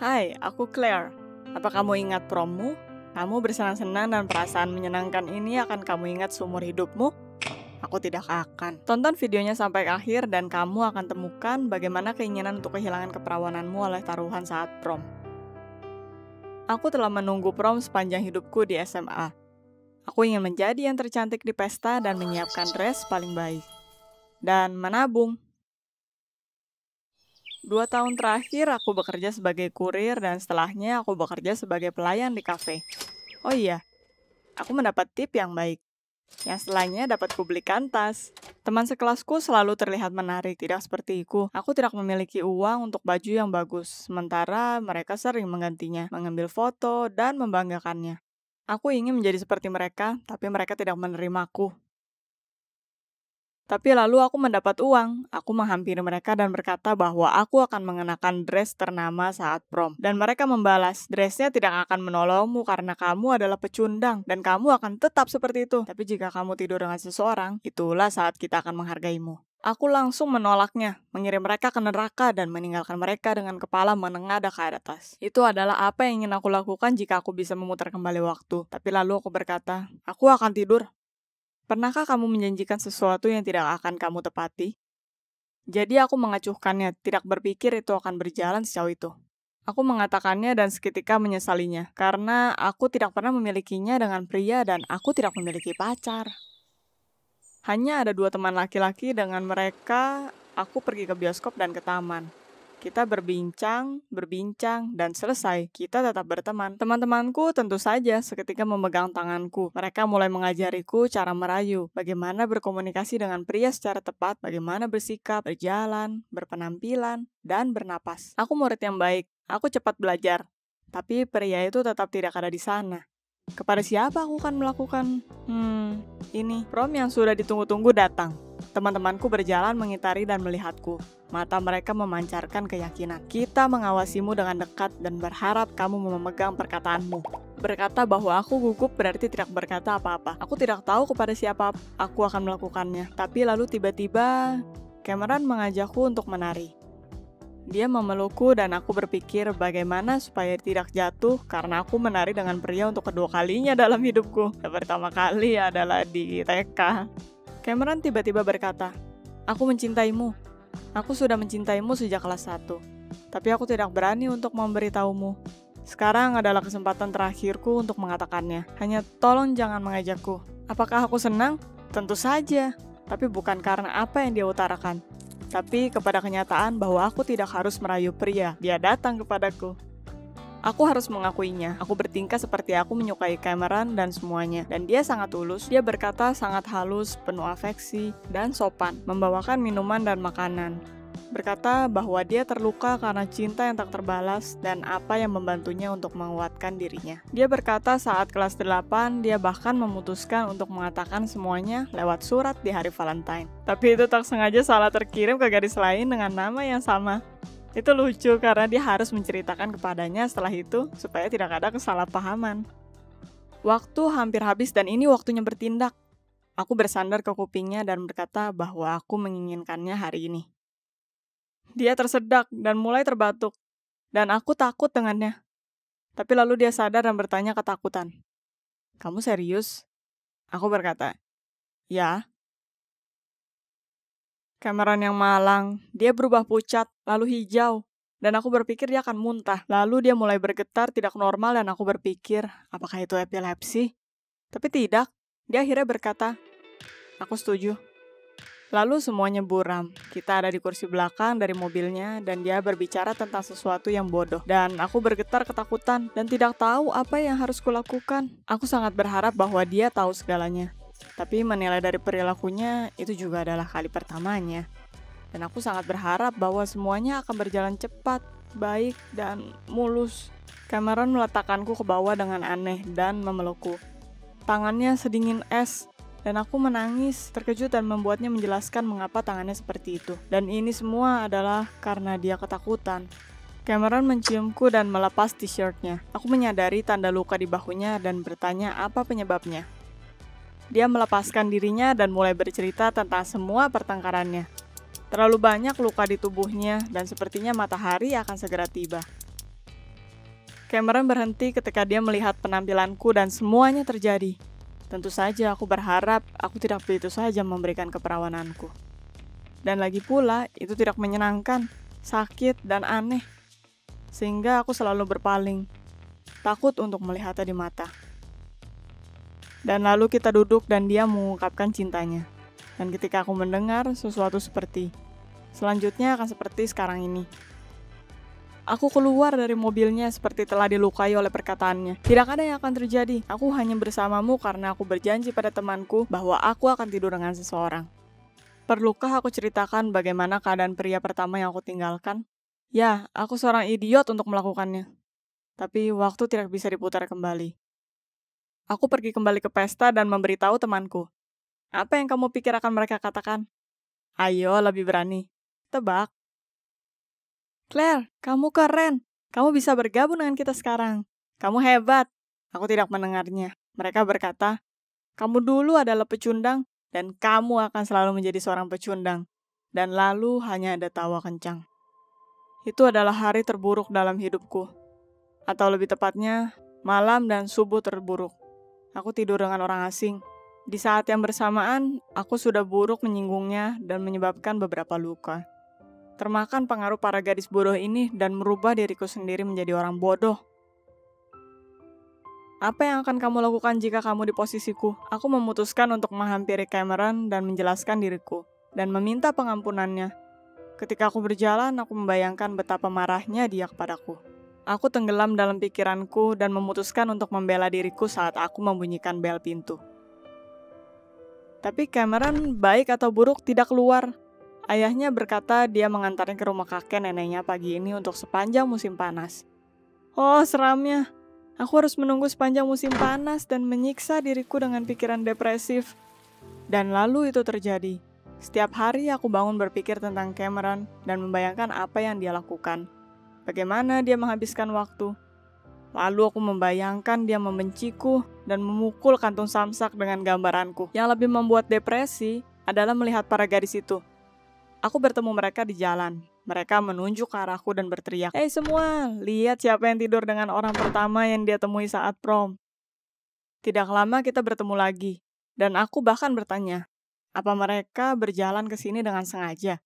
Hai, aku Claire. Apa kamu ingat prommu? Kamu bersenang-senang dan perasaan menyenangkan ini akan kamu ingat seumur hidupmu? Aku tidak akan. Tonton videonya sampai akhir dan kamu akan temukan bagaimana keinginan untuk kehilangan keperawananmu oleh taruhan saat prom. Aku telah menunggu prom sepanjang hidupku di SMA. Aku ingin menjadi yang tercantik di pesta dan menyiapkan dress paling baik. Dan menabung. 2 tahun terakhir aku bekerja sebagai kurir dan setelahnya aku bekerja sebagai pelayan di kafe. Oh iya, aku mendapat tip yang baik. Yang setelahnya dapat kubelikan tas. Teman sekelasku selalu terlihat menarik, tidak sepertiku. Aku tidak memiliki uang untuk baju yang bagus, sementara mereka sering menggantinya, mengambil foto, dan membanggakannya. Aku ingin menjadi seperti mereka, tapi mereka tidak menerimaku. Tapi lalu aku mendapat uang. Aku menghampiri mereka dan berkata bahwa aku akan mengenakan dress ternama saat prom. Dan mereka membalas, dressnya tidak akan menolongmu karena kamu adalah pecundang. Dan kamu akan tetap seperti itu. Tapi jika kamu tidur dengan seseorang, itulah saat kita akan menghargaimu. Aku langsung menolaknya, mengirim mereka ke neraka dan meninggalkan mereka dengan kepala menengadah ke atas. Itu adalah apa yang ingin aku lakukan jika aku bisa memutar kembali waktu. Tapi lalu aku berkata, aku akan tidur. Pernahkah kamu menjanjikan sesuatu yang tidak akan kamu tepati? Jadi aku mengacuhkannya, tidak berpikir itu akan berjalan sejauh itu. Aku mengatakannya dan seketika menyesalinya, karena aku tidak pernah memilikinya dengan pria dan aku tidak memiliki pacar. Hanya ada 2 teman laki-laki, dengan mereka aku pergi ke bioskop dan ke taman. Kita berbincang, dan selesai, kita tetap berteman. Teman-temanku tentu saja seketika memegang tanganku. Mereka mulai mengajariku cara merayu, bagaimana berkomunikasi dengan pria secara tepat, bagaimana bersikap, berjalan, berpenampilan, dan bernapas. Aku murid yang baik, aku cepat belajar. Tapi pria itu tetap tidak ada di sana. Kepada siapa aku akan melakukan? Ini, prom yang sudah ditunggu-tunggu datang. Teman-temanku berjalan mengitari dan melihatku. Mata mereka memancarkan keyakinan. Kita mengawasimu dengan dekat dan berharap kamu memegang perkataanmu. Berkata bahwa aku gugup berarti tidak berkata apa-apa. Aku tidak tahu kepada siapa aku akan melakukannya. Tapi lalu tiba-tiba, Cameron mengajakku untuk menari. Dia memelukku dan aku berpikir bagaimana supaya tidak jatuh karena aku menari dengan pria untuk kedua kalinya dalam hidupku. Yang pertama kali adalah di TK. Cameron tiba-tiba berkata, aku mencintaimu. Aku sudah mencintaimu sejak kelas 1. Tapi aku tidak berani untuk memberitahumu. Sekarang adalah kesempatan terakhirku untuk mengatakannya. Hanya tolong jangan mengajakku. Apakah aku senang? Tentu saja. Tapi bukan karena apa yang dia utarakan. Tapi kepada kenyataan bahwa aku tidak harus merayu pria. Dia datang kepadaku. Aku harus mengakuinya. Aku bertingkah seperti aku menyukai Cameron dan semuanya. Dan dia sangat tulus. Dia berkata sangat halus, penuh afeksi, dan sopan. Membawakan minuman dan makanan. Berkata bahwa dia terluka karena cinta yang tak terbalas dan apa yang membantunya untuk menguatkan dirinya. Dia berkata saat kelas 8, dia bahkan memutuskan untuk mengatakan semuanya lewat surat di hari Valentine. Tapi itu tak sengaja salah terkirim ke gadis lain dengan nama yang sama. Itu lucu karena dia harus menceritakan kepadanya setelah itu supaya tidak ada kesalahpahaman. Waktu hampir habis dan ini waktunya bertindak. Aku bersandar ke kupingnya dan berkata bahwa aku menginginkannya hari ini. Dia tersedak dan mulai terbatuk, dan aku takut dengannya. Tapi lalu dia sadar dan bertanya ketakutan. Kamu serius? Aku berkata, ya. Cameron yang malang, dia berubah pucat, lalu hijau, dan aku berpikir dia akan muntah. Lalu dia mulai bergetar tidak normal dan aku berpikir, apakah itu epilepsi? Tapi tidak, dia akhirnya berkata, aku setuju. Lalu semuanya buram. Kita ada di kursi belakang dari mobilnya dan dia berbicara tentang sesuatu yang bodoh. Dan aku bergetar ketakutan dan tidak tahu apa yang harus kulakukan. Aku sangat berharap bahwa dia tahu segalanya. Tapi menilai dari perilakunya, itu juga adalah kali pertamanya. Dan aku sangat berharap bahwa semuanya akan berjalan cepat, baik, dan mulus. Cameron meletakkanku ke bawah dengan aneh dan memelukku. Tangannya sedingin es, dan aku menangis, terkejut dan membuatnya menjelaskan mengapa tangannya seperti itu. Dan ini semua adalah karena dia ketakutan. Cameron menciumku dan melepas t-shirtnya. Aku menyadari tanda luka di bahunya dan bertanya apa penyebabnya. Dia melepaskan dirinya dan mulai bercerita tentang semua pertengkarannya. Terlalu banyak luka di tubuhnya dan sepertinya matahari akan segera tiba. Cameron berhenti ketika dia melihat penampilanku dan semuanya terjadi. Tentu saja aku berharap aku tidak begitu saja memberikan keperawananku. Dan lagi pula, itu tidak menyenangkan, sakit, dan aneh. Sehingga aku selalu berpaling, takut untuk melihatnya di mata. Dan lalu kita duduk dan dia mengungkapkan cintanya. Dan ketika aku mendengar sesuatu seperti, selanjutnya akan seperti sekarang ini. Aku keluar dari mobilnya seperti telah dilukai oleh perkataannya. Tidak ada yang akan terjadi. Aku hanya bersamamu karena aku berjanji pada temanku bahwa aku akan tidur dengan seseorang. Perlukah aku ceritakan bagaimana keadaan pria pertama yang aku tinggalkan? Ya, aku seorang idiot untuk melakukannya. Tapi waktu tidak bisa diputar kembali. Aku pergi kembali ke pesta dan memberitahu temanku. Apa yang kamu pikir akan mereka katakan? Ayo, lebih berani. Tebak. Claire, kamu keren. Kamu bisa bergabung dengan kita sekarang. Kamu hebat. Aku tidak mendengarnya. Mereka berkata, kamu dulu adalah pecundang, dan kamu akan selalu menjadi seorang pecundang. Dan lalu hanya ada tawa kencang. Itu adalah hari terburuk dalam hidupku. Atau lebih tepatnya, malam dan subuh terburuk. Aku tidur dengan orang asing. Di saat yang bersamaan, aku sudah buruk menyinggungnya dan menyebabkan beberapa luka. Termakan pengaruh para gadis bodoh ini dan merubah diriku sendiri menjadi orang bodoh. Apa yang akan kamu lakukan jika kamu di posisiku? Aku memutuskan untuk menghampiri Cameron dan menjelaskan diriku, dan meminta pengampunannya. Ketika aku berjalan, aku membayangkan betapa marahnya dia kepadaku. Aku tenggelam dalam pikiranku dan memutuskan untuk membela diriku saat aku membunyikan bel pintu. Tapi Cameron, baik atau buruk, tidak keluar. Ayahnya berkata dia mengantarnya ke rumah kakek neneknya pagi ini untuk sepanjang musim panas. Oh, seramnya. Aku harus menunggu sepanjang musim panas dan menyiksa diriku dengan pikiran depresif. Dan lalu itu terjadi. Setiap hari aku bangun berpikir tentang Cameron dan membayangkan apa yang dia lakukan. Bagaimana dia menghabiskan waktu. Lalu aku membayangkan dia membenciku dan memukul kantung samsak dengan gambaranku. Yang lebih membuat depresi adalah melihat para gadis itu. Aku bertemu mereka di jalan. Mereka menunjuk ke arahku dan berteriak, "Hei semua, lihat siapa yang tidur dengan orang pertama yang dia temui saat prom." Tidak lama kita bertemu lagi, dan aku bahkan bertanya, apa mereka berjalan ke sini dengan sengaja?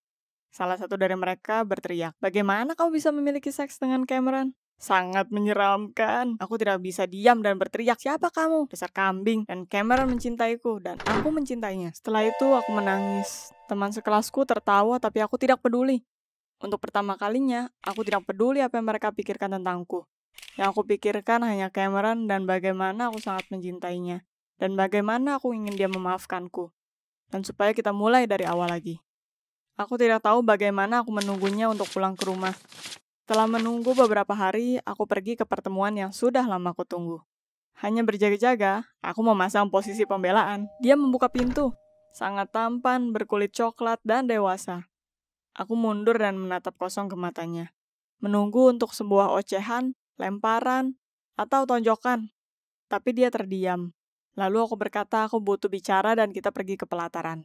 Salah satu dari mereka berteriak, "Bagaimana kamu bisa memiliki seks dengan Cameron?" Sangat menyeramkan. Aku tidak bisa diam dan berteriak, "Siapa kamu? Dasar kambing." Dan Cameron mencintaiku, dan aku mencintainya. Setelah itu aku menangis. Teman sekelasku tertawa, tapi aku tidak peduli. Untuk pertama kalinya, aku tidak peduli apa yang mereka pikirkan tentangku. Yang aku pikirkan hanya Cameron dan bagaimana aku sangat mencintainya. Dan bagaimana aku ingin dia memaafkanku. Dan supaya kita mulai dari awal lagi. Aku tidak tahu bagaimana aku menunggunya untuk pulang ke rumah. Setelah menunggu beberapa hari, aku pergi ke pertemuan yang sudah lama aku tunggu. Hanya berjaga-jaga, aku memasang posisi pembelaan. Dia membuka pintu. Sangat tampan, berkulit coklat, dan dewasa. Aku mundur dan menatap kosong ke matanya. Menunggu untuk sebuah ocehan, lemparan, atau tonjokan. Tapi dia terdiam. Lalu aku berkata aku butuh bicara dan kita pergi ke pelataran.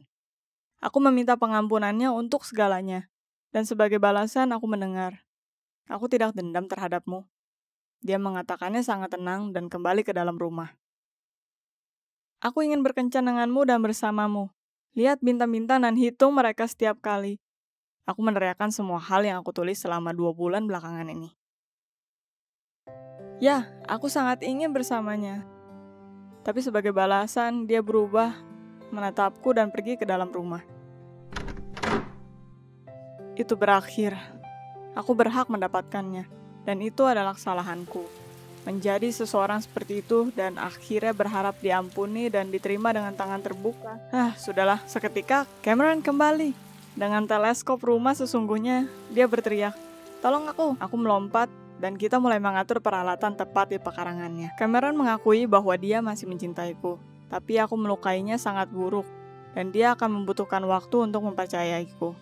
Aku meminta pengampunannya untuk segalanya. Dan sebagai balasan aku mendengar. Aku tidak dendam terhadapmu. Dia mengatakannya sangat tenang dan kembali ke dalam rumah. Aku ingin berkencan denganmu dan bersamamu. Lihat bintang-bintang dan hitung mereka setiap kali. Aku meneriakkan semua hal yang aku tulis selama 2 bulan belakangan ini. Ya, aku sangat ingin bersamanya. Tapi sebagai balasan, dia berubah, menatapku dan pergi ke dalam rumah. Itu berakhir. Aku berhak mendapatkannya, dan itu adalah kesalahanku. Menjadi seseorang seperti itu dan akhirnya berharap diampuni dan diterima dengan tangan terbuka. Sudahlah, seketika Cameron kembali. Dengan teleskop rumah sesungguhnya, dia berteriak, "Tolong aku!" Aku melompat, dan kita mulai mengatur peralatan tepat di pekarangannya. Cameron mengakui bahwa dia masih mencintaiku, tapi aku melukainya sangat buruk, dan dia akan membutuhkan waktu untuk mempercayaiku.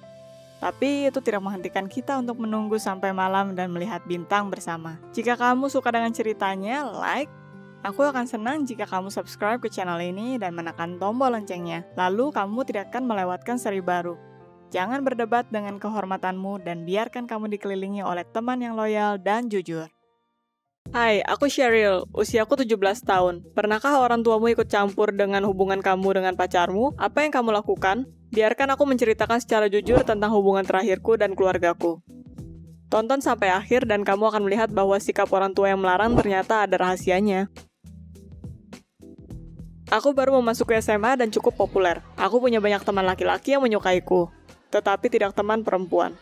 Tapi itu tidak menghentikan kita untuk menunggu sampai malam dan melihat bintang bersama. Jika kamu suka dengan ceritanya, like. Aku akan senang jika kamu subscribe ke channel ini dan menekan tombol loncengnya. Lalu kamu tidak akan melewatkan seri baru. Jangan berdebat dengan kehormatanmu dan biarkan kamu dikelilingi oleh teman yang loyal dan jujur. Hai, aku Cheryl. Usiaku 17 tahun. Pernahkah orang tuamu ikut campur dengan hubungan kamu dengan pacarmu? Apa yang kamu lakukan? Biarkan aku menceritakan secara jujur tentang hubungan terakhirku dan keluargaku. Tonton sampai akhir dan kamu akan melihat bahwa sikap orang tua yang melarang ternyata ada rahasianya. Aku baru memasuki SMA dan cukup populer. Aku punya banyak teman laki-laki yang menyukaiku, tetapi tidak teman perempuan.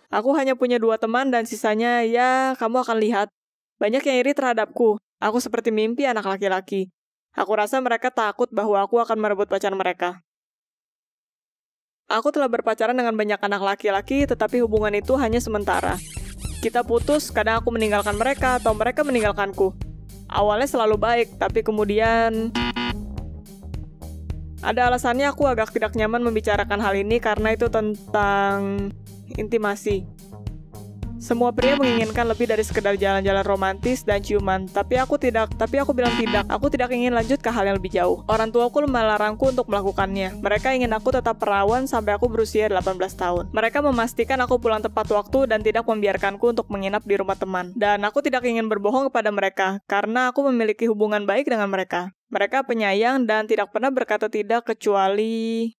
Aku hanya punya 2 teman dan sisanya, ya, kamu akan lihat. Banyak yang iri terhadapku. Aku seperti mimpi anak laki-laki. Aku rasa mereka takut bahwa aku akan merebut pacar mereka. Aku telah berpacaran dengan banyak anak laki-laki, tetapi hubungan itu hanya sementara. Kita putus, kadang aku meninggalkan mereka atau mereka meninggalkanku. Awalnya selalu baik, tapi kemudian... Ada alasannya aku agak tidak nyaman membicarakan hal ini karena itu tentang intimasi. Semua pria menginginkan lebih dari sekedar jalan-jalan romantis dan ciuman, tapi aku bilang tidak. Aku tidak ingin lanjut ke hal yang lebih jauh. Orang tuaku melarangku untuk melakukannya. Mereka ingin aku tetap perawan sampai aku berusia 18 tahun. Mereka memastikan aku pulang tepat waktu dan tidak membiarkanku untuk menginap di rumah teman. Dan aku tidak ingin berbohong kepada mereka, karena aku memiliki hubungan baik dengan mereka. Mereka penyayang dan tidak pernah berkata tidak kecuali...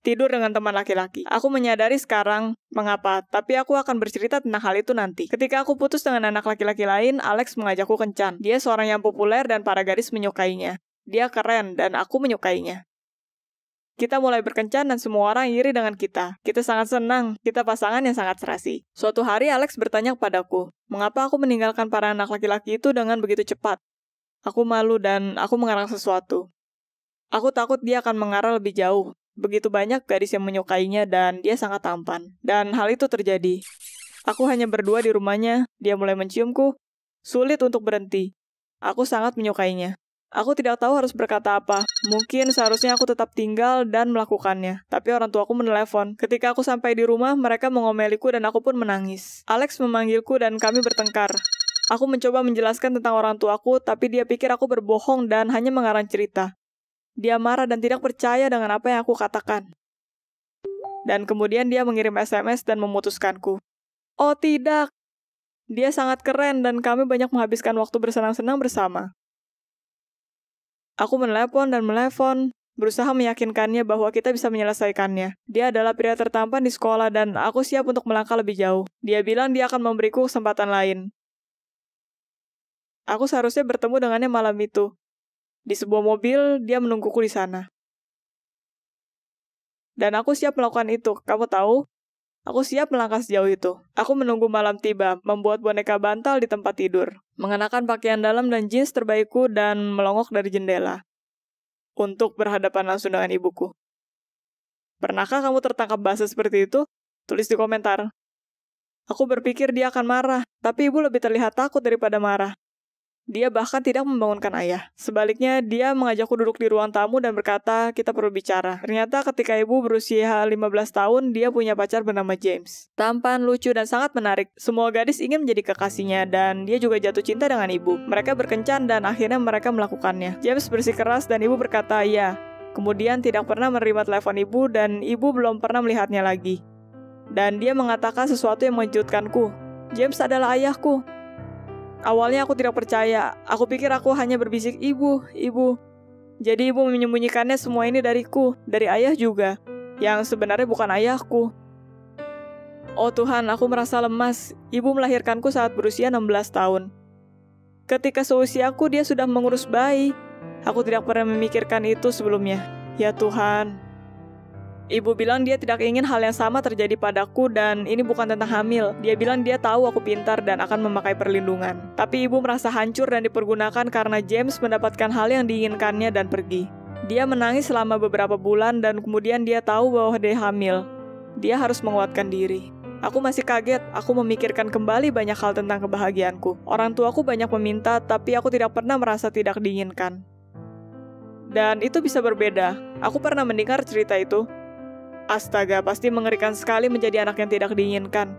tidur dengan teman laki-laki. Aku menyadari sekarang mengapa, tapi aku akan bercerita tentang hal itu nanti. Ketika aku putus dengan anak laki-laki lain, Alex mengajakku kencan. Dia seorang yang populer dan para gadis menyukainya. Dia keren dan aku menyukainya. Kita mulai berkencan dan semua orang iri dengan kita. Kita sangat senang, kita pasangan yang sangat serasi. Suatu hari Alex bertanya kepadaku, mengapa aku meninggalkan para anak laki-laki itu dengan begitu cepat? Aku malu dan aku mengarang sesuatu. Aku takut dia akan mengarah lebih jauh. Begitu banyak gadis yang menyukainya dan dia sangat tampan. Dan hal itu terjadi. Aku hanya berdua di rumahnya, dia mulai menciumku. Sulit untuk berhenti. Aku sangat menyukainya. Aku tidak tahu harus berkata apa. Mungkin seharusnya aku tetap tinggal dan melakukannya. Tapi orang tuaku menelepon. Ketika aku sampai di rumah, mereka mengomeliku dan aku pun menangis. Alex memanggilku dan kami bertengkar. Aku mencoba menjelaskan tentang orang tuaku, tapi dia pikir aku berbohong dan hanya mengarang cerita. Dia marah dan tidak percaya dengan apa yang aku katakan. Dan kemudian dia mengirim SMS dan memutuskanku. Oh tidak, dia sangat keren dan kami banyak menghabiskan waktu bersenang-senang bersama. Aku menelepon, berusaha meyakinkannya bahwa kita bisa menyelesaikannya. Dia adalah pria tertampan di sekolah dan aku siap untuk melangkah lebih jauh. Dia bilang dia akan memberiku kesempatan lain. Aku seharusnya bertemu dengannya malam itu. Di sebuah mobil, dia menungguku di sana. Dan aku siap melakukan itu, kamu tahu? Aku siap melangkah sejauh itu. Aku menunggu malam tiba, membuat boneka bantal di tempat tidur, mengenakan pakaian dalam dan jeans terbaikku dan melongok dari jendela. Untuk berhadapan langsung dengan ibuku. Pernahkah kamu tertangkap basah seperti itu? Tulis di komentar. Aku berpikir dia akan marah, tapi ibu lebih terlihat takut daripada marah. Dia bahkan tidak membangunkan ayah. Sebaliknya, dia mengajakku duduk di ruang tamu dan berkata, kita perlu bicara. Ternyata ketika ibu berusia 15 tahun, dia punya pacar bernama James. Tampan, lucu, dan sangat menarik. Semua gadis ingin menjadi kekasihnya, dan dia juga jatuh cinta dengan ibu. Mereka berkencan dan akhirnya mereka melakukannya. James bersikeras dan ibu berkata, iya. Kemudian tidak pernah menerima telepon ibu, dan ibu belum pernah melihatnya lagi. Dan dia mengatakan sesuatu yang mengejutkanku. James adalah ayahku. Awalnya aku tidak percaya. Aku pikir aku hanya berbisik, ibu. Jadi ibu menyembunyikannya semua ini dariku, dari ayah juga, yang sebenarnya bukan ayahku. Oh Tuhan, aku merasa lemas. Ibu melahirkanku saat berusia 16 tahun. Ketika seusiaku, dia sudah mengurus bayi. Aku tidak pernah memikirkan itu sebelumnya. Ya Tuhan. Ibu bilang dia tidak ingin hal yang sama terjadi padaku dan ini bukan tentang hamil. Dia bilang dia tahu aku pintar dan akan memakai perlindungan. Tapi ibu merasa hancur dan dipergunakan karena James mendapatkan hal yang diinginkannya dan pergi. Dia menangis selama beberapa bulan dan kemudian dia tahu bahwa dia hamil. Dia harus menguatkan diri. Aku masih kaget, aku memikirkan kembali banyak hal tentang kebahagiaanku. Orang tuaku banyak meminta, tapi aku tidak pernah merasa tidak diinginkan. Dan itu bisa berbeda. Aku pernah mendengar cerita itu. Astaga, pasti mengerikan sekali menjadi anak yang tidak diinginkan.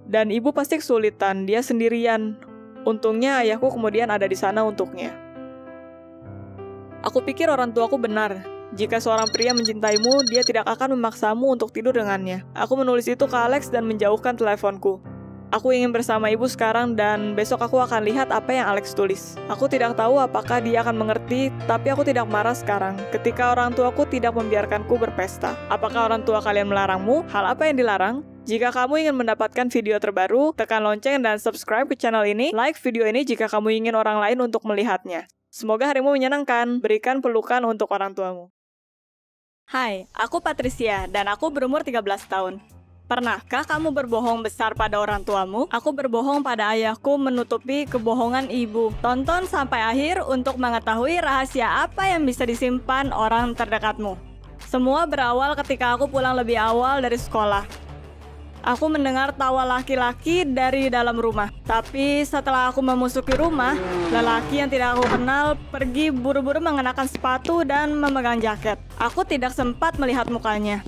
Dan ibu pasti kesulitan, dia sendirian. Untungnya ayahku kemudian ada di sana untuknya. Aku pikir orang tuaku benar. Jika seorang pria mencintaimu, dia tidak akan memaksamu untuk tidur dengannya. Aku menulis itu ke Alex dan menjauhkan teleponku. Aku ingin bersama ibu sekarang dan besok aku akan lihat apa yang Alex tulis. Aku tidak tahu apakah dia akan mengerti, tapi aku tidak marah sekarang ketika orang tuaku tidak membiarkanku berpesta. Apakah orang tua kalian melarangmu? Hal apa yang dilarang? Jika kamu ingin mendapatkan video terbaru, tekan lonceng dan subscribe ke channel ini. Like video ini jika kamu ingin orang lain untuk melihatnya. Semoga harimu menyenangkan. Berikan pelukan untuk orang tuamu. Hai, aku Patricia dan aku berumur 13 tahun. Pernahkah kamu berbohong besar pada orang tuamu? Aku berbohong pada ayahku menutupi kebohongan ibu. Tonton sampai akhir untuk mengetahui rahasia apa yang bisa disimpan orang terdekatmu. Semua berawal ketika aku pulang lebih awal dari sekolah. Aku mendengar tawa laki-laki dari dalam rumah. Tapi setelah aku memasuki rumah, lelaki yang tidak aku kenal pergi buru-buru mengenakan sepatu dan memegang jaket. Aku tidak sempat melihat mukanya.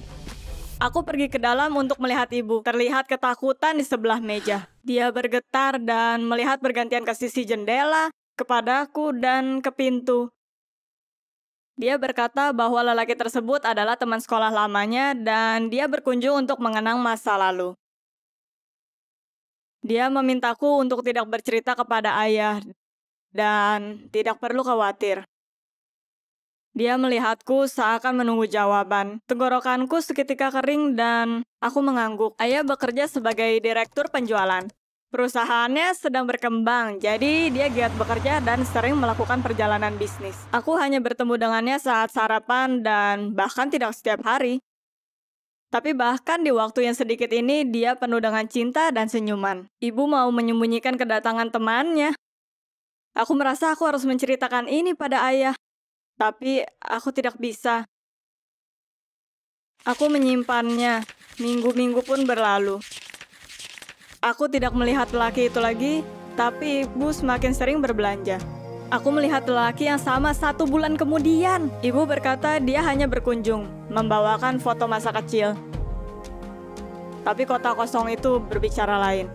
Aku pergi ke dalam untuk melihat ibu. Terlihat ketakutan di sebelah meja. Dia bergetar dan melihat bergantian ke sisi jendela, kepadaku, dan ke pintu. Dia berkata bahwa lelaki tersebut adalah teman sekolah lamanya dan dia berkunjung untuk mengenang masa lalu. Dia memintaku untuk tidak bercerita kepada ayah dan tidak perlu khawatir. Dia melihatku seakan menunggu jawaban. Tenggorokanku seketika kering dan aku mengangguk. Ayah bekerja sebagai direktur penjualan. Perusahaannya sedang berkembang, jadi dia giat bekerja dan sering melakukan perjalanan bisnis. Aku hanya bertemu dengannya saat sarapan dan bahkan tidak setiap hari. Tapi bahkan di waktu yang sedikit ini, dia penuh dengan cinta dan senyuman. Ibu mau menyembunyikan kedatangan temannya. Aku merasa aku harus menceritakan ini pada ayah. Tapi aku tidak bisa. Aku menyimpannya. Minggu-minggu pun berlalu. Aku tidak melihat lelaki itu lagi, tapi ibu semakin sering berbelanja. Aku melihat lelaki yang sama 1 bulan kemudian. Ibu berkata dia hanya berkunjung, membawakan foto masa kecil. Tapi kota kosong itu berbicara lain.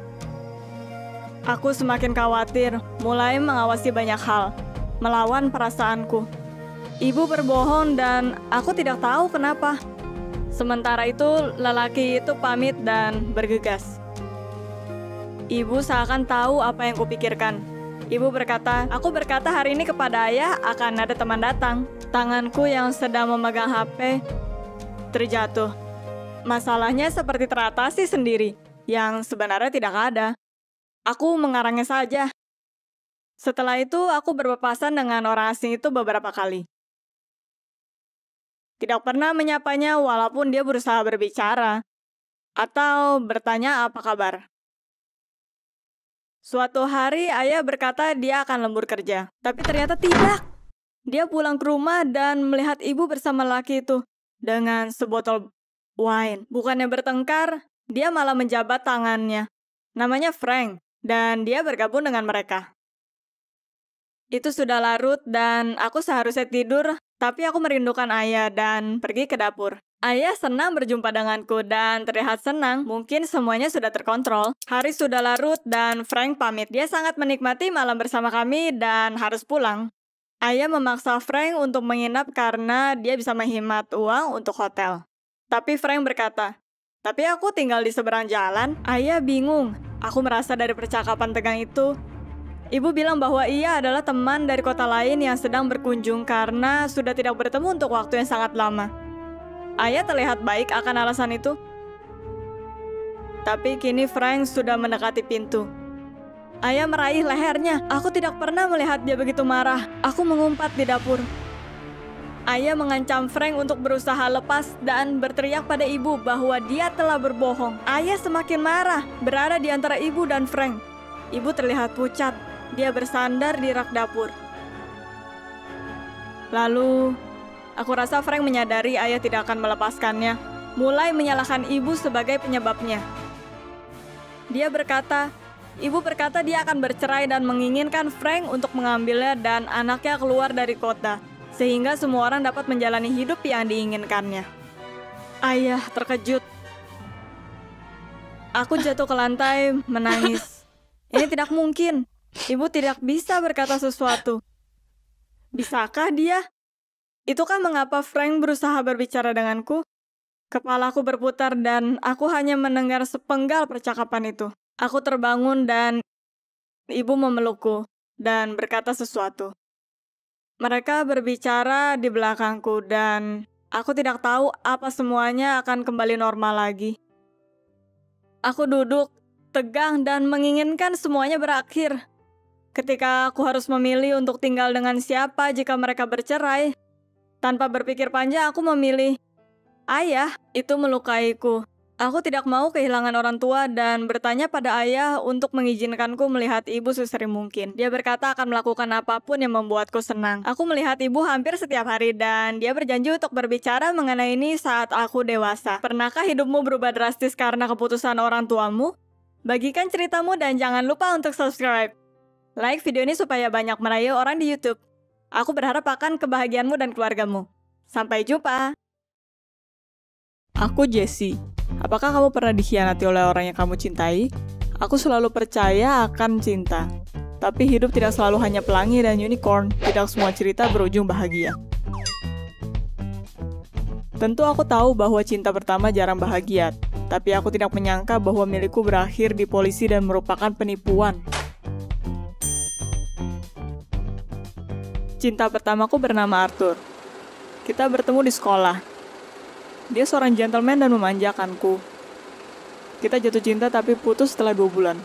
Aku semakin khawatir, mulai mengawasi banyak hal, melawan perasaanku. Ibu berbohong dan aku tidak tahu kenapa. Sementara itu, lelaki itu pamit dan bergegas. Ibu seakan tahu apa yang kupikirkan. Ibu berkata, aku berkata hari ini kepada ayah akan ada teman datang. Tanganku yang sedang memegang HP terjatuh. Masalahnya seperti teratasi sendiri, yang sebenarnya tidak ada. Aku mengarangnya saja. Setelah itu, aku berpapasan dengan orang asing itu beberapa kali. Tidak pernah menyapanya walaupun dia berusaha berbicara atau bertanya apa kabar. Suatu hari ayah berkata dia akan lembur kerja, tapi ternyata tidak. Dia pulang ke rumah dan melihat ibu bersama laki itu dengan sebotol wine. Bukannya bertengkar, dia malah menjabat tangannya. Namanya Frank dan dia bergabung dengan mereka. Itu sudah larut dan aku seharusnya tidur, tapi aku merindukan ayah dan pergi ke dapur. Ayah senang berjumpa denganku dan terlihat senang, mungkin semuanya sudah terkontrol. Hari sudah larut dan Frank pamit. Dia sangat menikmati malam bersama kami dan harus pulang. Ayah memaksa Frank untuk menginap karena dia bisa menghemat uang untuk hotel. Tapi Frank berkata, tapi aku tinggal di seberang jalan. Ayah bingung. Aku merasa dari percakapan tegang itu, ibu bilang bahwa ia adalah teman dari kota lain yang sedang berkunjung karena sudah tidak bertemu untuk waktu yang sangat lama. Ayah terlihat baik akan alasan itu. Tapi kini Frank sudah mendekati pintu. Ayah meraih lehernya. Aku tidak pernah melihat dia begitu marah. Aku mengumpat di dapur. Ayah mengancam Frank untuk berusaha lepas dan berteriak pada ibu bahwa dia telah berbohong. Ayah semakin marah, berada di antara ibu dan Frank. Ibu terlihat pucat. Dia bersandar di rak dapur. Lalu, aku rasa Frank menyadari ayah tidak akan melepaskannya, mulai menyalahkan ibu sebagai penyebabnya. Ibu berkata dia akan bercerai dan menginginkan Frank untuk mengambilnya dan anaknya keluar dari kota, sehingga semua orang dapat menjalani hidup yang diinginkannya. Ayah terkejut. Aku jatuh ke lantai, menangis. Ini tidak mungkin. Ibu tidak bisa berkata sesuatu. Bisakah dia? Itukah mengapa Frank berusaha berbicara denganku? Kepalaku berputar dan aku hanya mendengar sepenggal percakapan itu. Aku terbangun dan ibu memelukku dan berkata sesuatu. Mereka berbicara di belakangku dan aku tidak tahu apa semuanya akan kembali normal lagi. Aku duduk, tegang dan menginginkan semuanya berakhir. Ketika aku harus memilih untuk tinggal dengan siapa jika mereka bercerai, tanpa berpikir panjang aku memilih ayah. Itu melukaiku. Aku tidak mau kehilangan orang tua dan bertanya pada ayah untuk mengizinkanku melihat ibu sesering mungkin. Dia berkata akan melakukan apapun yang membuatku senang. Aku melihat ibu hampir setiap hari dan dia berjanji untuk berbicara mengenai ini saat aku dewasa. Pernahkah hidupmu berubah drastis karena keputusan orang tuamu? Bagikan ceritamu dan jangan lupa untuk subscribe. Like video ini supaya banyak merayu orang di YouTube. Aku berharap akan kebahagiaanmu dan keluargamu. Sampai jumpa. Aku Jessie. Apakah kamu pernah dikhianati oleh orang yang kamu cintai? Aku selalu percaya akan cinta. Tapi hidup tidak selalu hanya pelangi dan unicorn. Tidak semua cerita berujung bahagia. Tentu aku tahu bahwa cinta pertama jarang bahagia. Tapi aku tidak menyangka bahwa milikku berakhir di polisi dan merupakan penipuan. Cinta pertamaku bernama Arthur. Kita bertemu di sekolah. Dia seorang gentleman dan memanjakanku. Kita jatuh cinta tapi putus setelah 2 bulan.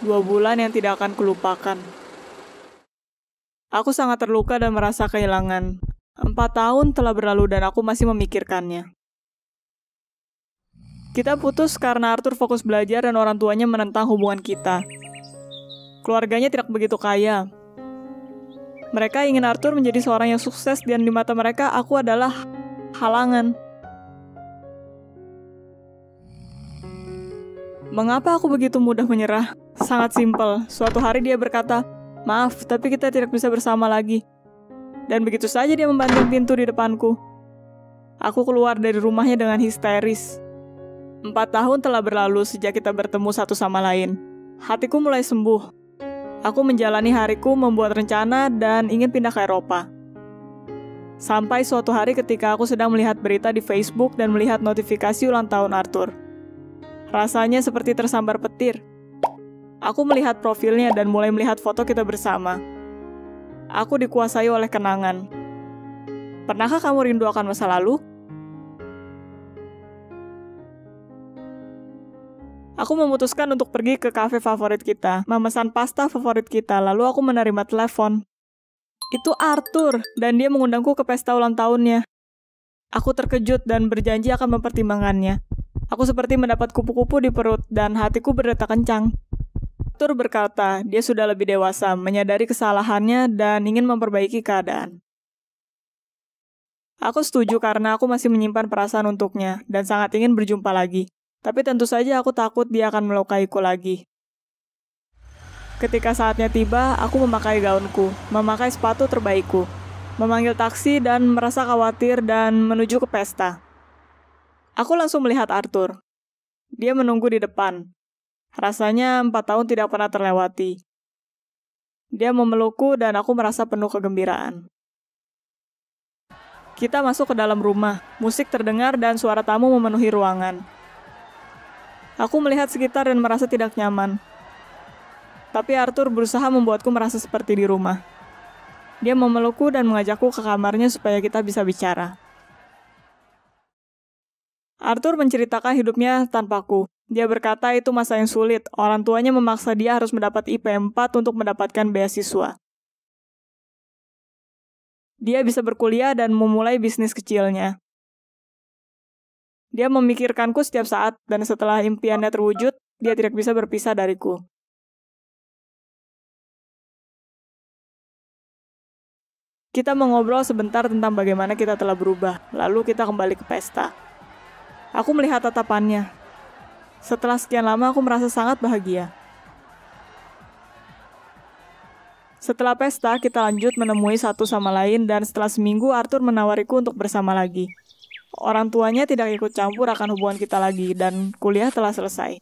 2 bulan yang tidak akan kulupakan. Aku sangat terluka dan merasa kehilangan. 4 tahun telah berlalu dan aku masih memikirkannya. Kita putus karena Arthur fokus belajar dan orang tuanya menentang hubungan kita. Keluarganya tidak begitu kaya. Mereka ingin Arthur menjadi seorang yang sukses dan di mata mereka aku adalah halangan. Mengapa aku begitu mudah menyerah? Sangat simpel. Suatu hari dia berkata, "Maaf, tapi kita tidak bisa bersama lagi." Dan begitu saja dia membanting pintu di depanku. Aku keluar dari rumahnya dengan histeris. 4 tahun telah berlalu sejak kita bertemu satu sama lain. Hatiku mulai sembuh. Aku menjalani hariku, membuat rencana, dan ingin pindah ke Eropa. Sampai suatu hari ketika aku sedang melihat berita di Facebook dan melihat notifikasi ulang tahun Arthur. Rasanya seperti tersambar petir. Aku melihat profilnya dan mulai melihat foto kita bersama. Aku dikuasai oleh kenangan. Pernahkah kamu rindu akan masa lalu? Aku memutuskan untuk pergi ke kafe favorit kita, memesan pasta favorit kita, lalu aku menerima telepon. Itu Arthur, dan dia mengundangku ke pesta ulang tahunnya. Aku terkejut dan berjanji akan mempertimbangkannya. Aku seperti mendapat kupu-kupu di perut dan hatiku berdetak kencang. Arthur berkata, dia sudah lebih dewasa, menyadari kesalahannya dan ingin memperbaiki keadaan. Aku setuju karena aku masih menyimpan perasaan untuknya dan sangat ingin berjumpa lagi. Tapi tentu saja aku takut dia akan melukaiku lagi. Ketika saatnya tiba, aku memakai gaunku, memakai sepatu terbaikku, memanggil taksi dan merasa khawatir dan menuju ke pesta. Aku langsung melihat Arthur. Dia menunggu di depan. Rasanya 4 tahun tidak pernah terlewati. Dia memelukku dan aku merasa penuh kegembiraan. Kita masuk ke dalam rumah. Musik terdengar dan suara tamu memenuhi ruangan. Aku melihat sekitar dan merasa tidak nyaman. Tapi Arthur berusaha membuatku merasa seperti di rumah. Dia memelukku dan mengajakku ke kamarnya supaya kita bisa bicara. Arthur menceritakan hidupnya tanpaku. Dia berkata itu masa yang sulit. Orang tuanya memaksa dia harus mendapat IP 4 untuk mendapatkan beasiswa. Dia bisa berkuliah dan memulai bisnis kecilnya. Dia memikirkanku setiap saat, dan setelah impiannya terwujud, dia tidak bisa berpisah dariku. Kita mengobrol sebentar tentang bagaimana kita telah berubah, lalu kita kembali ke pesta. Aku melihat tatapannya. Setelah sekian lama, aku merasa sangat bahagia. Setelah pesta, kita lanjut menemui satu sama lain, dan setelah seminggu, Arthur menawariku untuk bersama lagi. Orang tuanya tidak ikut campur akan hubungan kita lagi, dan kuliah telah selesai.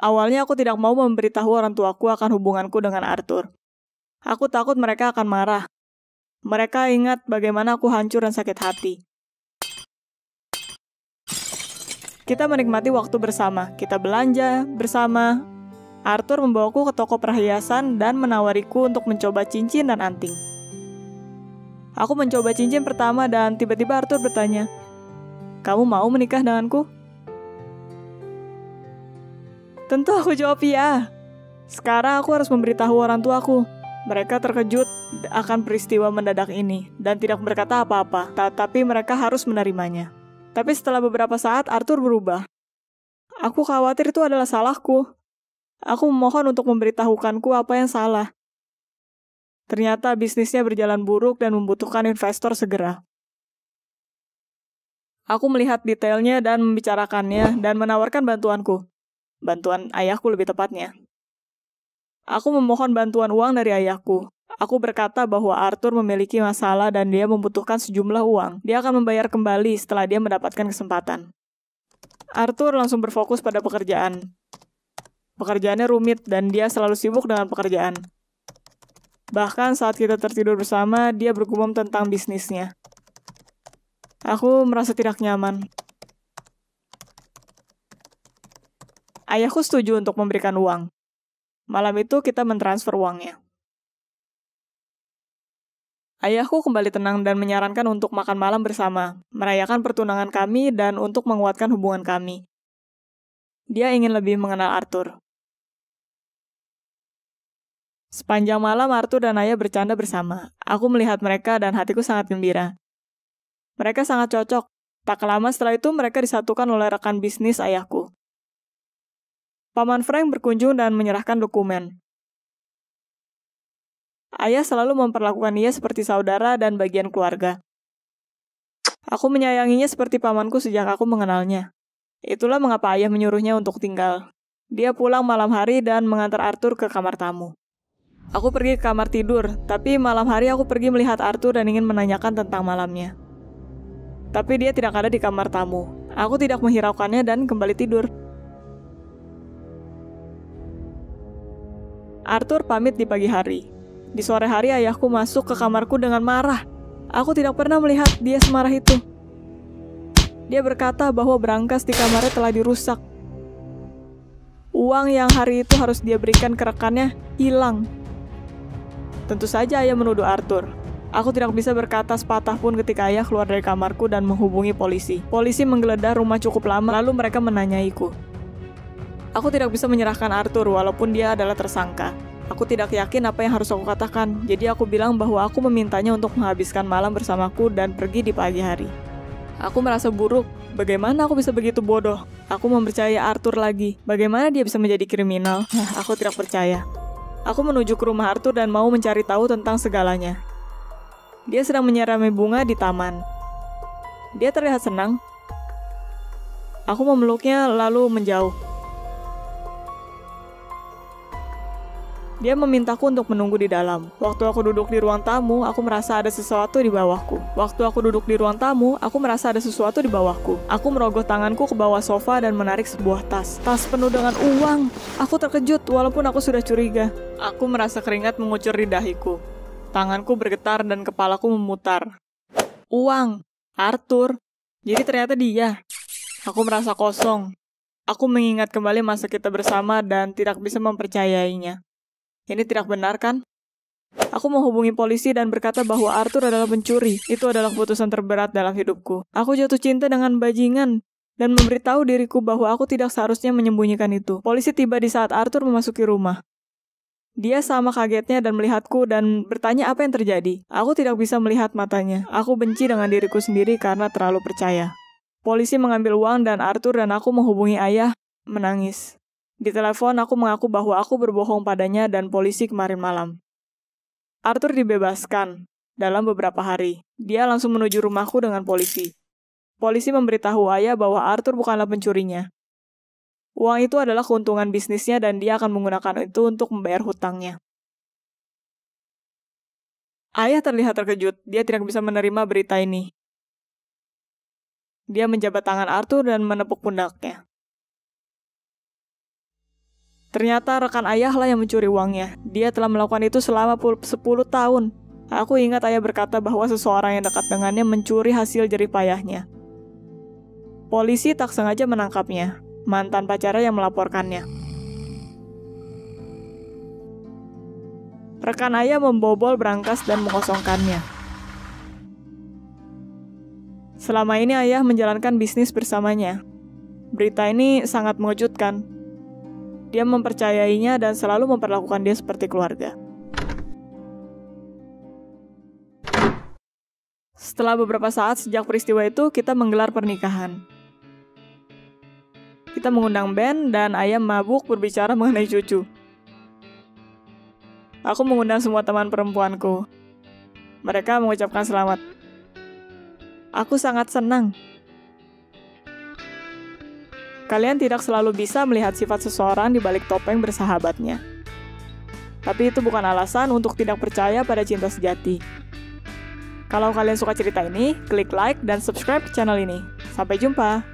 Awalnya aku tidak mau memberitahu orang tuaku akan hubunganku dengan Arthur. Aku takut mereka akan marah. Mereka ingat bagaimana aku hancur dan sakit hati. Kita menikmati waktu bersama, kita belanja bersama. Arthur membawaku ke toko perhiasan dan menawariku untuk mencoba cincin dan anting. Aku mencoba cincin pertama dan tiba-tiba Arthur bertanya, "Kamu mau menikah denganku?" Tentu aku jawab iya. Sekarang aku harus memberitahu orang tuaku. Mereka terkejut akan peristiwa mendadak ini dan tidak berkata apa-apa, tapi mereka harus menerimanya. Tapi setelah beberapa saat, Arthur berubah. Aku khawatir itu adalah salahku. Aku memohon untuk memberitahukanku apa yang salah. Ternyata bisnisnya berjalan buruk dan membutuhkan investor segera. Aku melihat detailnya dan membicarakannya dan menawarkan bantuanku. Bantuan ayahku lebih tepatnya. Aku memohon bantuan uang dari ayahku. Aku berkata bahwa Arthur memiliki masalah dan dia membutuhkan sejumlah uang. Dia akan membayar kembali setelah dia mendapatkan kesempatan. Arthur langsung berfokus pada pekerjaan. Pekerjaannya rumit dan dia selalu sibuk dengan pekerjaan. Bahkan saat kita tertidur bersama, dia bergumam tentang bisnisnya. Aku merasa tidak nyaman. Ayahku setuju untuk memberikan uang. Malam itu kita mentransfer uangnya. Ayahku kembali tenang dan menyarankan untuk makan malam bersama, merayakan pertunangan kami dan untuk menguatkan hubungan kami. Dia ingin lebih mengenal Arthur. Sepanjang malam Arthur dan ayah bercanda bersama. Aku melihat mereka dan hatiku sangat gembira. Mereka sangat cocok. Tak lama setelah itu mereka disatukan oleh rekan bisnis ayahku. Paman Frank berkunjung dan menyerahkan dokumen. Ayah selalu memperlakukan ia seperti saudara dan bagian keluarga. Aku menyayanginya seperti pamanku sejak aku mengenalnya. Itulah mengapa ayah menyuruhnya untuk tinggal. Dia pulang malam hari dan mengantar Arthur ke kamar tamu. Aku pergi ke kamar tidur, tapi malam hari aku pergi melihat Arthur dan ingin menanyakan tentang malamnya. Tapi dia tidak ada di kamar tamu. Aku tidak menghiraukannya dan kembali tidur. Arthur pamit di pagi hari. Di sore hari ayahku masuk ke kamarku dengan marah. Aku tidak pernah melihat dia semarah itu. Dia berkata bahwa berangkas di kamarnya telah dirusak. Uang yang hari itu harus dia berikan ke rekannya hilang. Tentu saja ayah menuduh Arthur. Aku tidak bisa berkata sepatah pun ketika ayah keluar dari kamarku dan menghubungi polisi. Polisi menggeledah rumah cukup lama, lalu mereka menanyaiku. Aku tidak bisa menyerahkan Arthur walaupun dia adalah tersangka. Aku tidak yakin apa yang harus aku katakan, jadi aku bilang bahwa aku memintanya untuk menghabiskan malam bersamaku dan pergi di pagi hari. Aku merasa buruk. Bagaimana aku bisa begitu bodoh? Aku mempercayai Arthur lagi. Bagaimana dia bisa menjadi kriminal? Aku tidak percaya. Aku menuju ke rumah Arthur dan mau mencari tahu tentang segalanya. Dia sedang menyirami bunga di taman. Dia terlihat senang. Aku memeluknya lalu menjauh. Dia memintaku untuk menunggu di dalam. Waktu aku duduk di ruang tamu, aku merasa ada sesuatu di bawahku. Aku merogoh tanganku ke bawah sofa dan menarik sebuah tas. Tas penuh dengan uang. Aku terkejut walaupun aku sudah curiga. Aku merasa keringat mengucur di dahiku. Tanganku bergetar dan kepalaku memutar. Uang. Arthur. Jadi ternyata dia. Aku merasa kosong. Aku mengingat kembali masa kita bersama dan tidak bisa mempercayainya. Ini tidak benar kan? Aku menghubungi polisi dan berkata bahwa Arthur adalah pencuri. Itu adalah keputusan terberat dalam hidupku. Aku jatuh cinta dengan bajingan dan memberitahu diriku bahwa aku tidak seharusnya menyembunyikan itu. Polisi tiba di saat Arthur memasuki rumah. Dia sama kagetnya dan melihatku dan bertanya apa yang terjadi. Aku tidak bisa melihat matanya. Aku benci dengan diriku sendiri karena terlalu percaya. Polisi mengambil uang dan Arthur dan aku menghubungi ayah, menangis. Di telepon aku mengaku bahwa aku berbohong padanya dan polisi kemarin malam. Arthur dibebaskan dalam beberapa hari. Dia langsung menuju rumahku dengan polisi. Polisi memberitahu ayah bahwa Arthur bukanlah pencurinya. Uang itu adalah keuntungan bisnisnya dan dia akan menggunakan itu untuk membayar hutangnya. Ayah terlihat terkejut. Dia tidak bisa menerima berita ini. Dia menjabat tangan Arthur dan menepuk pundaknya. Ternyata rekan ayahlah yang mencuri uangnya. Dia telah melakukan itu selama 10 tahun. Aku ingat ayah berkata bahwa seseorang yang dekat dengannya mencuri hasil jerih payahnya. Polisi tak sengaja menangkapnya, mantan pacarnya yang melaporkannya. Rekan ayah membobol brankas dan mengosongkannya. Selama ini ayah menjalankan bisnis bersamanya. Berita ini sangat mengejutkan. Dia mempercayainya dan selalu memperlakukan dia seperti keluarga. Setelah beberapa saat sejak peristiwa itu, kita menggelar pernikahan. Kita mengundang band dan ayah mabuk berbicara mengenai cucu. Aku mengundang semua teman perempuanku. Mereka mengucapkan selamat. Aku sangat senang. Kalian tidak selalu bisa melihat sifat seseorang di balik topeng bersahabatnya. Tapi itu bukan alasan untuk tidak percaya pada cinta sejati. Kalau kalian suka cerita ini, klik like dan subscribe channel ini. Sampai jumpa.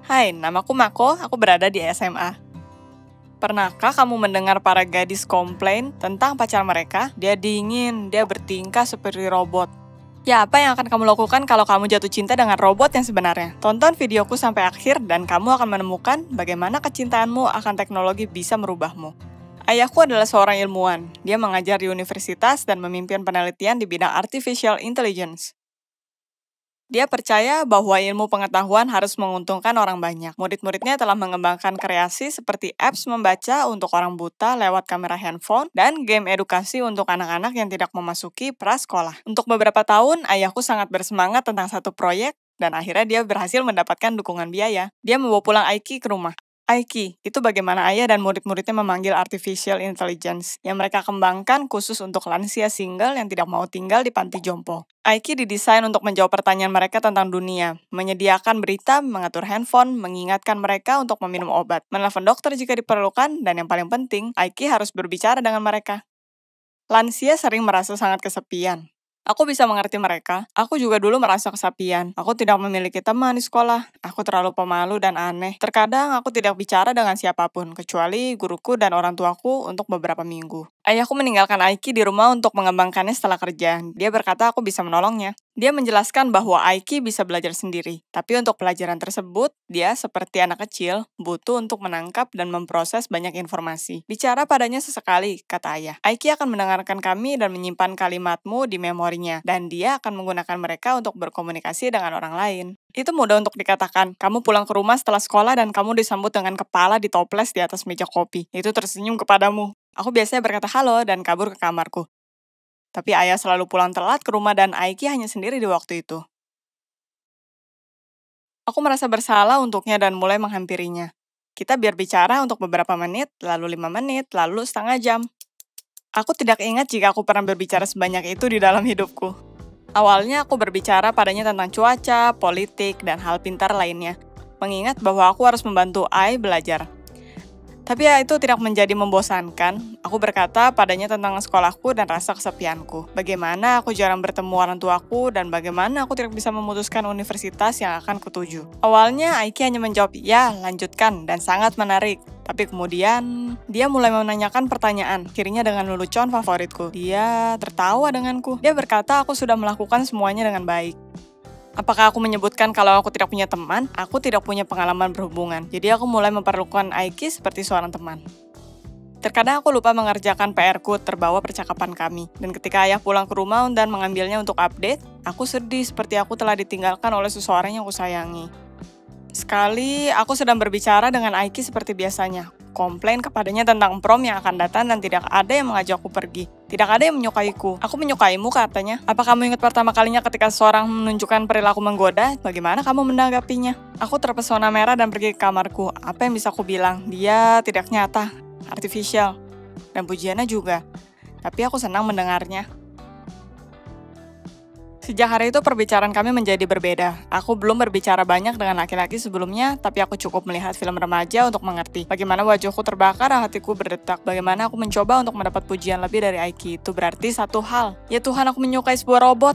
Hai, namaku Mako, aku berada di SMA. Pernahkah kamu mendengar para gadis komplain tentang pacar mereka? Dia dingin, dia bertingkah seperti robot. Ya, apa yang akan kamu lakukan kalau kamu jatuh cinta dengan robot yang sebenarnya? Tonton videoku sampai akhir dan kamu akan menemukan bagaimana kecintaanmu akan teknologi bisa merubahmu. Ayahku adalah seorang ilmuwan. Dia mengajar di universitas dan memimpin penelitian di bidang artificial intelligence. Dia percaya bahwa ilmu pengetahuan harus menguntungkan orang banyak. Murid-muridnya telah mengembangkan kreasi seperti apps membaca untuk orang buta lewat kamera handphone dan game edukasi untuk anak-anak yang tidak memasuki prasekolah. Untuk beberapa tahun, ayahku sangat bersemangat tentang satu proyek dan akhirnya dia berhasil mendapatkan dukungan biaya. Dia membawa pulang Aiki ke rumah. Aiki, itu bagaimana ayah dan murid-muridnya memanggil artificial intelligence yang mereka kembangkan khusus untuk lansia single yang tidak mau tinggal di panti jompo. Aiki didesain untuk menjawab pertanyaan mereka tentang dunia, menyediakan berita, mengatur handphone, mengingatkan mereka untuk meminum obat, menelepon dokter jika diperlukan, dan yang paling penting, Aiki harus berbicara dengan mereka. Lansia sering merasa sangat kesepian. Aku bisa mengerti mereka. Aku juga dulu merasa kesepian. Aku tidak memiliki teman di sekolah. Aku terlalu pemalu dan aneh. Terkadang aku tidak bicara dengan siapapun, kecuali guruku dan orang tuaku untuk beberapa minggu. Ayahku meninggalkan Aiki di rumah untuk mengembangkannya setelah kerja. Dia berkata aku bisa menolongnya. Dia menjelaskan bahwa Aiki bisa belajar sendiri. Tapi untuk pelajaran tersebut, dia seperti anak kecil, butuh untuk menangkap dan memproses banyak informasi. Bicara padanya sesekali, kata ayah. Aiki akan mendengarkan kami dan menyimpan kalimatmu di memorinya. Dan dia akan menggunakan mereka untuk berkomunikasi dengan orang lain. Itu mudah untuk dikatakan. Kamu pulang ke rumah setelah sekolah dan kamu disambut dengan kepala ditoples di atas meja kopi. Itu tersenyum kepadamu. Aku biasanya berkata halo dan kabur ke kamarku. Tapi ayah selalu pulang telat ke rumah dan Aiki hanya sendiri di waktu itu. Aku merasa bersalah untuknya dan mulai menghampirinya. Kita biar bicara untuk beberapa menit, lalu 5 menit, lalu setengah jam. Aku tidak ingat jika aku pernah berbicara sebanyak itu di dalam hidupku. Awalnya aku berbicara padanya tentang cuaca, politik, dan hal pintar lainnya. Mengingat bahwa aku harus membantu Ai belajar. Tapi ya itu tidak menjadi membosankan. Aku berkata padanya tentang sekolahku dan rasa kesepianku. Bagaimana aku jarang bertemu orang tuaku dan bagaimana aku tidak bisa memutuskan universitas yang akan kutuju. Awalnya Aiki hanya menjawab, ya lanjutkan dan sangat menarik. Tapi kemudian dia mulai menanyakan pertanyaan, akhirnya dengan lelucon favoritku. Dia tertawa denganku. Dia berkata aku sudah melakukan semuanya dengan baik. Apakah aku menyebutkan kalau aku tidak punya teman? Aku tidak punya pengalaman berhubungan. Jadi aku mulai memperlakukan Aiki seperti seorang teman. Terkadang aku lupa mengerjakan PR-ku terbawa percakapan kami. Dan ketika ayah pulang ke rumah dan mengambilnya untuk update, aku sedih seperti aku telah ditinggalkan oleh seseorang yang aku sayangi. Sekali, aku sedang berbicara dengan Aiki seperti biasanya. Komplain kepadanya tentang prom yang akan datang dan tidak ada yang mengajakku pergi. Tidak ada yang menyukaiku. Aku menyukaimu, katanya. Apa kamu ingat pertama kalinya ketika seseorang menunjukkan perilaku menggoda? Bagaimana kamu menanggapinya? Aku terpesona merah dan pergi ke kamarku. Apa yang bisa aku bilang? Dia tidak nyata, artificial, dan pujiannya juga. Tapi aku senang mendengarnya. Sejak hari itu perbicaraan kami menjadi berbeda. Aku belum berbicara banyak dengan laki-laki sebelumnya, tapi aku cukup melihat film remaja untuk mengerti bagaimana wajahku terbakar dan hatiku berdetak. Bagaimana aku mencoba untuk mendapat pujian lebih dari Aiki. Itu berarti satu hal. Ya Tuhan, aku menyukai sebuah robot.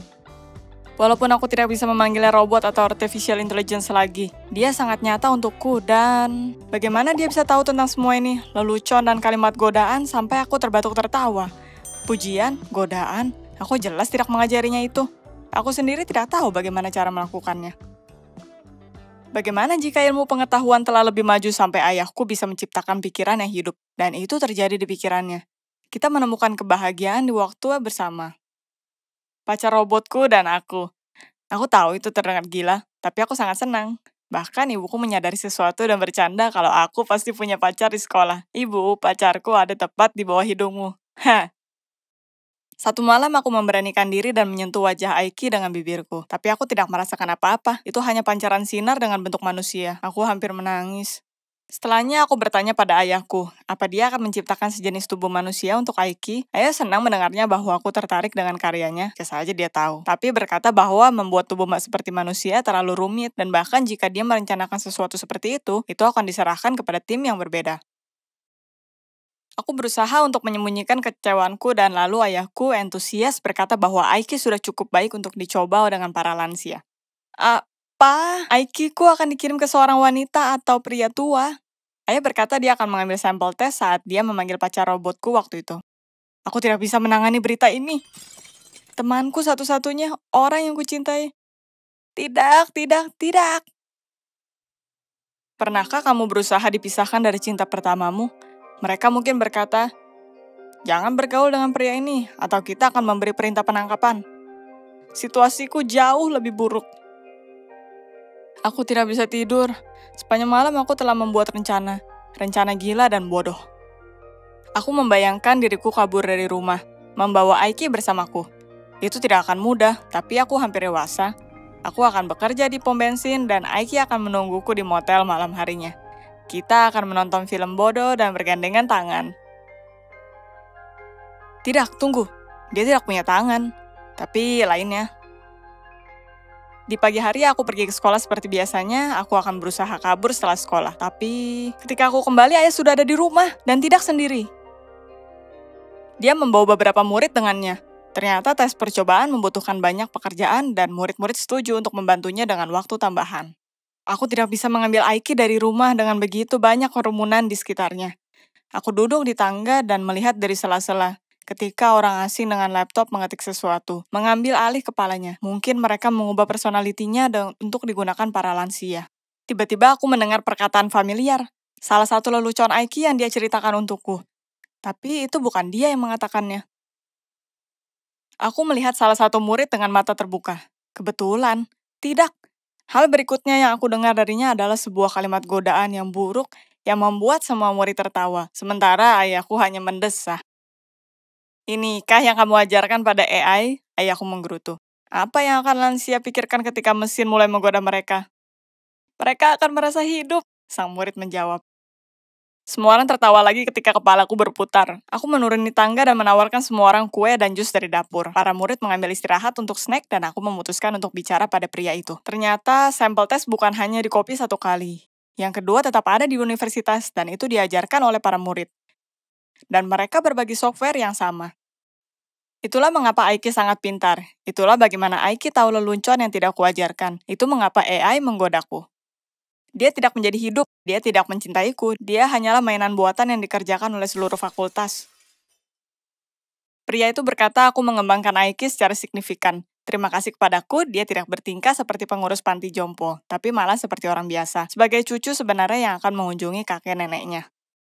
Walaupun aku tidak bisa memanggilnya robot atau artificial intelligence lagi, dia sangat nyata untukku dan bagaimana dia bisa tahu tentang semua ini? Lelucon dan kalimat godaan sampai aku terbatuk tertawa. Pujian, godaan, aku jelas tidak mengajarinya itu. Aku sendiri tidak tahu bagaimana cara melakukannya. Bagaimana jika ilmu pengetahuan telah lebih maju sampai ayahku bisa menciptakan pikiran yang hidup, dan itu terjadi di pikirannya? Kita menemukan kebahagiaan di waktu bersama. Pacar robotku dan aku. Aku tahu itu terdengar gila, tapi aku sangat senang. Bahkan ibuku menyadari sesuatu dan bercanda kalau aku pasti punya pacar di sekolah. Ibu, pacarku ada tepat di bawah hidungmu. Hah. Satu malam aku memberanikan diri dan menyentuh wajah Aiki dengan bibirku. Tapi aku tidak merasakan apa-apa. Itu hanya pancaran sinar dengan bentuk manusia. Aku hampir menangis. Setelahnya aku bertanya pada ayahku, apa dia akan menciptakan sejenis tubuh manusia untuk Aiki? Ayah senang mendengarnya bahwa aku tertarik dengan karyanya. Biasa saja dia tahu. Tapi berkata bahwa membuat tubuh seperti manusia terlalu rumit. Dan bahkan jika dia merencanakan sesuatu seperti itu akan diserahkan kepada tim yang berbeda. Aku berusaha untuk menyembunyikan kekecewaanku dan lalu ayahku antusias berkata bahwa Aiki sudah cukup baik untuk dicoba dengan para lansia. Apa? Aikiku akan dikirim ke seorang wanita atau pria tua? Ayah berkata dia akan mengambil sampel tes saat dia memanggil pacar robotku waktu itu. Aku tidak bisa menangani berita ini. Temanku satu-satunya, orang yang kucintai. Tidak. Pernahkah kamu berusaha dipisahkan dari cinta pertamamu? Mereka mungkin berkata, jangan bergaul dengan pria ini, atau kita akan memberi perintah penangkapan. Situasiku jauh lebih buruk. Aku tidak bisa tidur. Sepanjang malam aku telah membuat rencana gila dan bodoh. Aku membayangkan diriku kabur dari rumah, membawa Aiki bersamaku. Itu tidak akan mudah, tapi aku hampir dewasa. Aku akan bekerja di pom bensin dan Aiki akan menungguku di motel malam harinya. Kita akan menonton film bodoh dan bergandengan tangan. Tidak, tunggu. Dia tidak punya tangan. Tapi lainnya. Di pagi hari aku pergi ke sekolah seperti biasanya, aku akan berusaha kabur setelah sekolah. Tapi ketika aku kembali, ayah sudah ada di rumah dan tidak sendiri. Dia membawa beberapa murid dengannya. Ternyata tes percobaan membutuhkan banyak pekerjaan dan murid-murid setuju untuk membantunya dengan waktu tambahan. Aku tidak bisa mengambil Aiki dari rumah dengan begitu banyak kerumunan di sekitarnya. Aku duduk di tangga dan melihat dari sela-sela. Ketika orang asing dengan laptop mengetik sesuatu, mengambil alih kepalanya. Mungkin mereka mengubah personalitinya untuk digunakan para lansia. Tiba-tiba aku mendengar perkataan familiar. Salah satu lelucon Aiki yang dia ceritakan untukku. Tapi itu bukan dia yang mengatakannya. Aku melihat salah satu murid dengan mata terbuka. Kebetulan, tidak. Hal berikutnya yang aku dengar darinya adalah sebuah kalimat godaan yang buruk yang membuat semua murid tertawa, sementara ayahku hanya mendesah. Inikah yang kamu ajarkan pada AI? Ayahku menggerutu. Apa yang akan lansia pikirkan ketika mesin mulai menggoda mereka? Mereka akan merasa hidup, sang murid menjawab. Semua orang tertawa lagi ketika kepalaku berputar. Aku menuruni tangga dan menawarkan semua orang kue dan jus dari dapur. Para murid mengambil istirahat untuk snack dan aku memutuskan untuk bicara pada pria itu. Ternyata sampel tes bukan hanya dikopi satu kali. Yang kedua tetap ada di universitas dan itu diajarkan oleh para murid. Dan mereka berbagi software yang sama. Itulah mengapa Aiki sangat pintar. Itulah bagaimana Aiki tahu lelucon yang tidak kuajarkan. Itu mengapa AI menggodaku. Dia tidak menjadi hidup, dia tidak mencintaiku, dia hanyalah mainan buatan yang dikerjakan oleh seluruh fakultas. Pria itu berkata aku mengembangkan Aiki secara signifikan. Terima kasih kepadaku, dia tidak bertingkah seperti pengurus panti jompo, tapi malah seperti orang biasa, sebagai cucu sebenarnya yang akan mengunjungi kakek neneknya.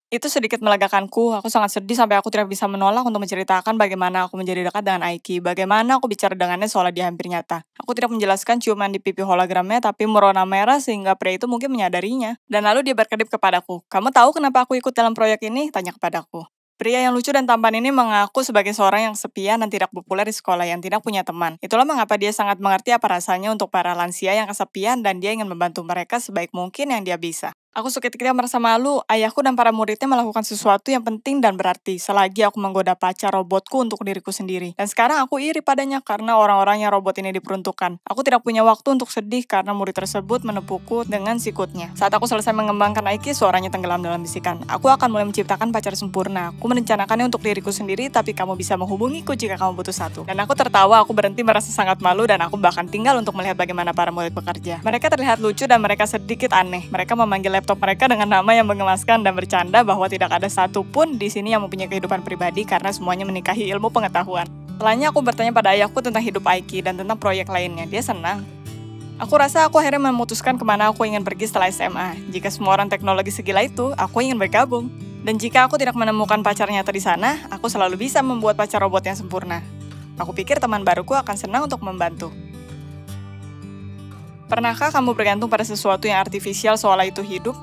Itu sedikit melegakanku, aku sangat sedih sampai aku tidak bisa menolak untuk menceritakan bagaimana aku menjadi dekat dengan Aiki, bagaimana aku bicara dengannya seolah dia hampir nyata. Aku tidak menjelaskan ciuman di pipi hologramnya, tapi merona merah sehingga pria itu mungkin menyadarinya. Dan lalu dia berkedip kepadaku, kamu tahu kenapa aku ikut dalam proyek ini? Tanya kepadaku. Pria yang lucu dan tampan ini mengaku sebagai seorang yang sepian dan tidak populer di sekolah yang tidak punya teman. Itulah mengapa dia sangat mengerti apa rasanya untuk para lansia yang kesepian dan dia ingin membantu mereka sebaik mungkin yang dia bisa. Aku seketika merasa malu, ayahku dan para muridnya melakukan sesuatu yang penting dan berarti, selagi aku menggoda pacar robotku untuk diriku sendiri. Dan sekarang aku iri padanya karena orang-orang yang robot ini diperuntukkan. Aku tidak punya waktu untuk sedih karena murid tersebut menepukku dengan sikutnya. Saat aku selesai mengembangkan Aiki, suaranya tenggelam dalam bisikan. Aku akan mulai menciptakan pacar sempurna. Aku merencanakannya untuk diriku sendiri, tapi kamu bisa menghubungiku jika kamu butuh satu. Dan aku tertawa, aku berhenti merasa sangat malu dan aku bahkan tinggal untuk melihat bagaimana para murid bekerja. Mereka terlihat lucu dan mereka sedikit aneh. Mereka memanggil laptop mereka dengan nama yang mengemaskan dan bercanda bahwa tidak ada satupun di sini yang mempunyai kehidupan pribadi karena semuanya menikahi ilmu pengetahuan. Setelahnya aku bertanya pada ayahku tentang hidup Aiki dan tentang proyek lainnya. Dia senang. Aku rasa aku akhirnya memutuskan kemana aku ingin pergi setelah SMA. Jika semua orang teknologi segila itu, aku ingin bergabung. Dan jika aku tidak menemukan pacar nyata di sana, aku selalu bisa membuat pacar robot yang sempurna. Aku pikir teman baruku akan senang untuk membantu. Pernahkah kamu bergantung pada sesuatu yang artifisial seolah itu hidup?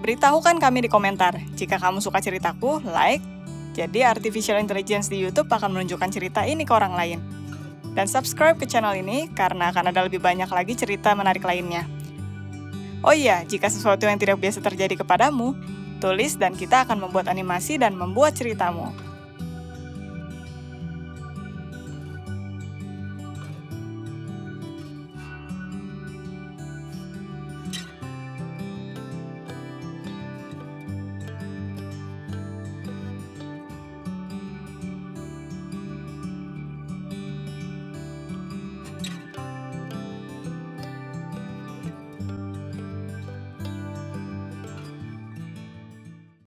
Beritahukan kami di komentar. Jika kamu suka ceritaku, like. Jadi artificial intelligence di YouTube akan menunjukkan cerita ini ke orang lain. Dan subscribe ke channel ini karena akan ada lebih banyak lagi cerita menarik lainnya. Oh iya, jika sesuatu yang tidak biasa terjadi kepadamu, tulis dan kita akan membuat animasi dan membuat ceritamu.